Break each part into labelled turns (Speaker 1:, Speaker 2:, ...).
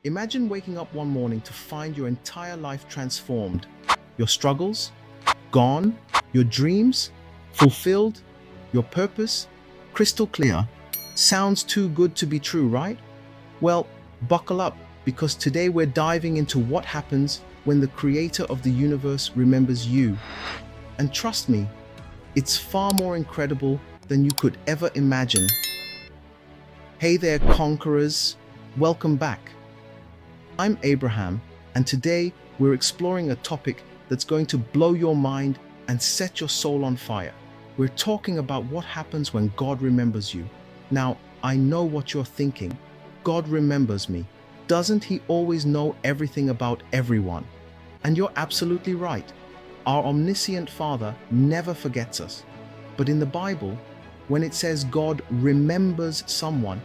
Speaker 1: Imagine waking up one morning to find your entire life transformed. Your struggles gone, your dreams fulfilled, your purpose crystal clear. Sounds too good to be true, right? Well, buckle up because today we're diving into what happens when the creator of the universe remembers you. And trust me, it's far more incredible than you could ever imagine. Hey there, conquerors. Welcome back. I'm Abraham, and today we're exploring a topic that's going to blow your mind and set your soul on fire. We're talking about what happens when God remembers you. Now, I know what you're thinking. God remembers me. Doesn't He always know everything about everyone? And you're absolutely right. Our omniscient Father never forgets us. But in the Bible, when it says God remembers someone,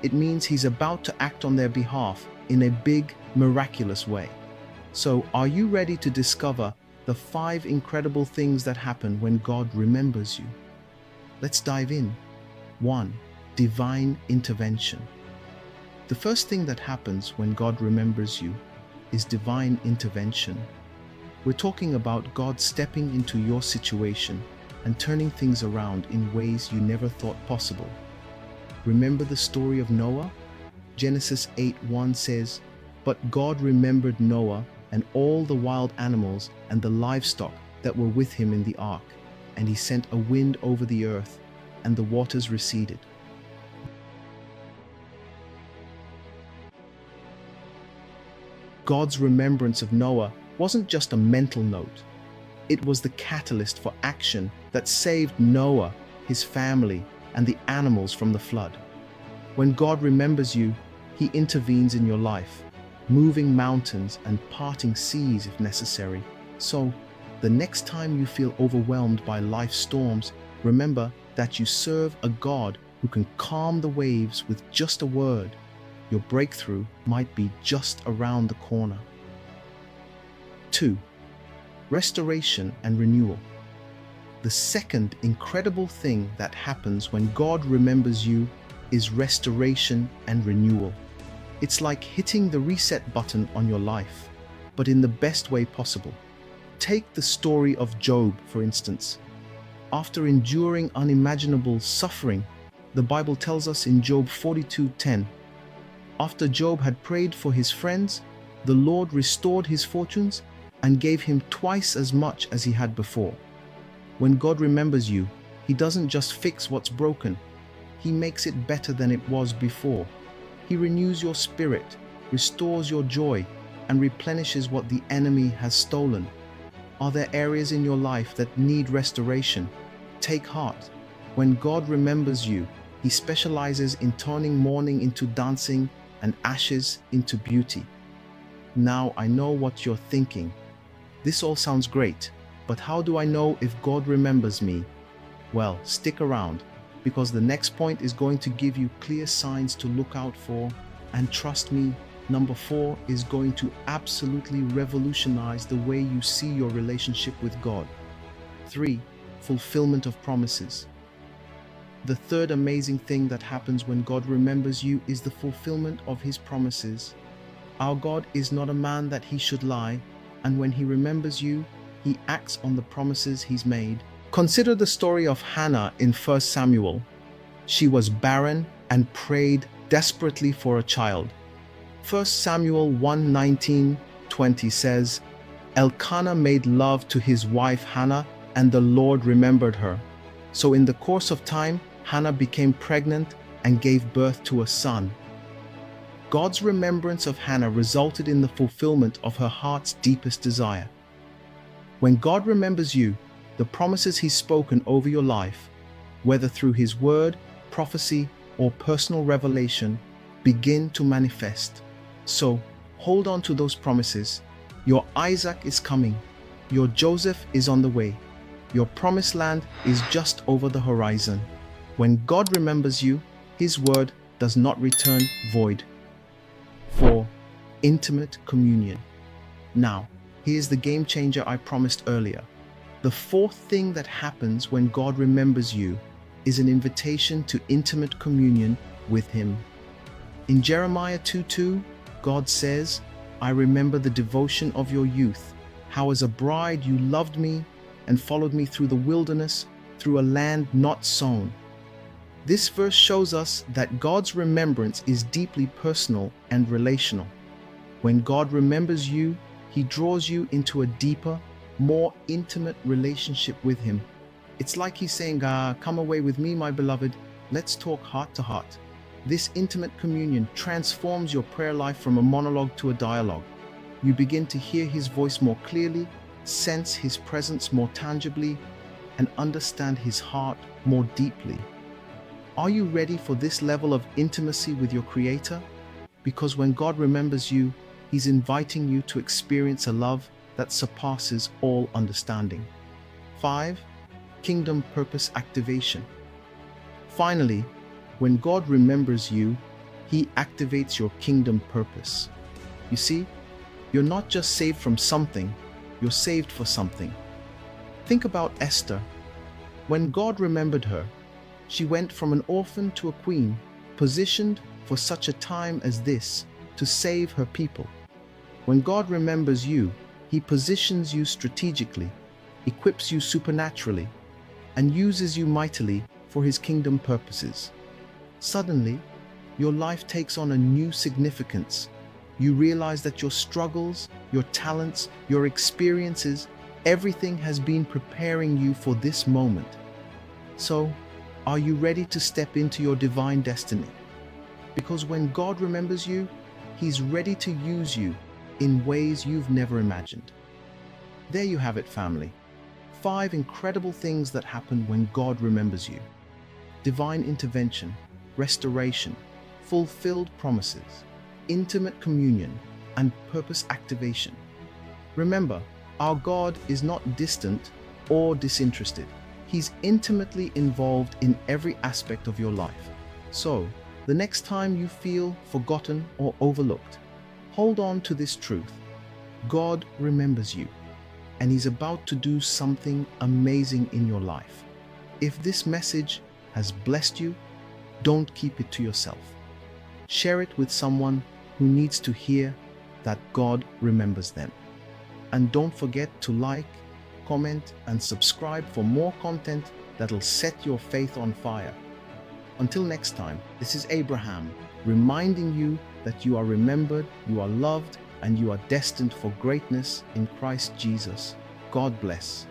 Speaker 1: it means He's about to act on their behalf in a big, miraculous way. So, are you ready to discover the 5 incredible things that happen when God remembers you? Let's dive in. 1. Divine intervention. The first thing that happens when God remembers you is divine intervention. We're talking about God stepping into your situation and turning things around in ways you never thought possible. Remember the story of Noah? Genesis 8:1 says, "But God remembered Noah and all the wild animals and the livestock that were with him in the ark, and He sent a wind over the earth, and the waters receded." God's remembrance of Noah wasn't just a mental note. It was the catalyst for action that saved Noah, his family, and the animals from the flood. When God remembers you, He intervenes in your life, moving mountains and parting seas if necessary. So, the next time you feel overwhelmed by life's storms, remember that you serve a God who can calm the waves with just a word. Your breakthrough might be just around the corner. 2. Restoration and renewal. The second incredible thing that happens when God remembers you is restoration and renewal. It's like hitting the reset button on your life, but in the best way possible. Take the story of Job, for instance. After enduring unimaginable suffering, the Bible tells us in Job 42:10, after Job had prayed for his friends, the Lord restored his fortunes and gave him twice as much as he had before. When God remembers you, He doesn't just fix what's broken. He makes it better than it was before. He renews your spirit, restores your joy, and replenishes what the enemy has stolen. Are there areas in your life that need restoration? Take heart. When God remembers you, He specializes in turning mourning into dancing and ashes into beauty. Now I know what you're thinking. This all sounds great, but how do I know if God remembers me? Well, stick around, because the next point is going to give you clear signs to look out for. And trust me, number 4 is going to absolutely revolutionize the way you see your relationship with God. 3. Fulfillment of promises. The third amazing thing that happens when God remembers you is the fulfillment of His promises. Our God is not a man that He should lie, and when He remembers you, He acts on the promises He's made. Consider the story of Hannah in 1 Samuel. She was barren and prayed desperately for a child. 1 Samuel 1:19-20 says, Elkanah made love to his wife Hannah, and the Lord remembered her. So in the course of time, Hannah became pregnant and gave birth to a son. God's remembrance of Hannah resulted in the fulfillment of her heart's deepest desire. When God remembers you, the promises He's spoken over your life, whether through His word, prophecy, or personal revelation, begin to manifest. So, hold on to those promises. Your Isaac is coming. Your Joseph is on the way. Your promised land is just over the horizon. When God remembers you, His word does not return void. 4. Intimate communion. Now, here's the game changer I promised earlier. The fourth thing that happens when God remembers you is an invitation to intimate communion with Him. In Jeremiah 2:2, God says, "I remember the devotion of your youth, how as a bride you loved me and followed me through the wilderness, through a land not sown." This verse shows us that God's remembrance is deeply personal and relational. When God remembers you, He draws you into a deeper, more intimate relationship with Him. It's like He's saying, "Come away with me, my beloved. Let's talk heart to heart." This intimate communion transforms your prayer life from a monologue to a dialogue. You begin to hear His voice more clearly, sense His presence more tangibly, and understand His heart more deeply. Are you ready for this level of intimacy with your Creator? Because when God remembers you, He's inviting you to experience a love that surpasses all understanding. 5. Kingdom purpose activation. Finally, when God remembers you, He activates your kingdom purpose. You see, you're not just saved from something, you're saved for something. Think about Esther. When God remembered her, she went from an orphan to a queen, positioned for such a time as this to save her people. When God remembers you, He positions you strategically, equips you supernaturally, and uses you mightily for His kingdom purposes. Suddenly, your life takes on a new significance. You realize that your struggles, your talents, your experiences, everything has been preparing you for this moment. So, are you ready to step into your divine destiny? Because when God remembers you, He's ready to use you in ways you've never imagined. There you have it, family. 5 incredible things that happen when God remembers you. Divine intervention, restoration, fulfilled promises, intimate communion, and purpose activation. Remember, our God is not distant or disinterested. He's intimately involved in every aspect of your life. So, the next time you feel forgotten or overlooked, hold on to this truth. God remembers you, and He's about to do something amazing in your life. If this message has blessed you, don't keep it to yourself. Share it with someone who needs to hear that God remembers them. And don't forget to like, comment, and subscribe for more content that'll set your faith on fire. Until next time, this is Abraham, reminding you that you are remembered, you are loved, and you are destined for greatness in Christ Jesus. God bless.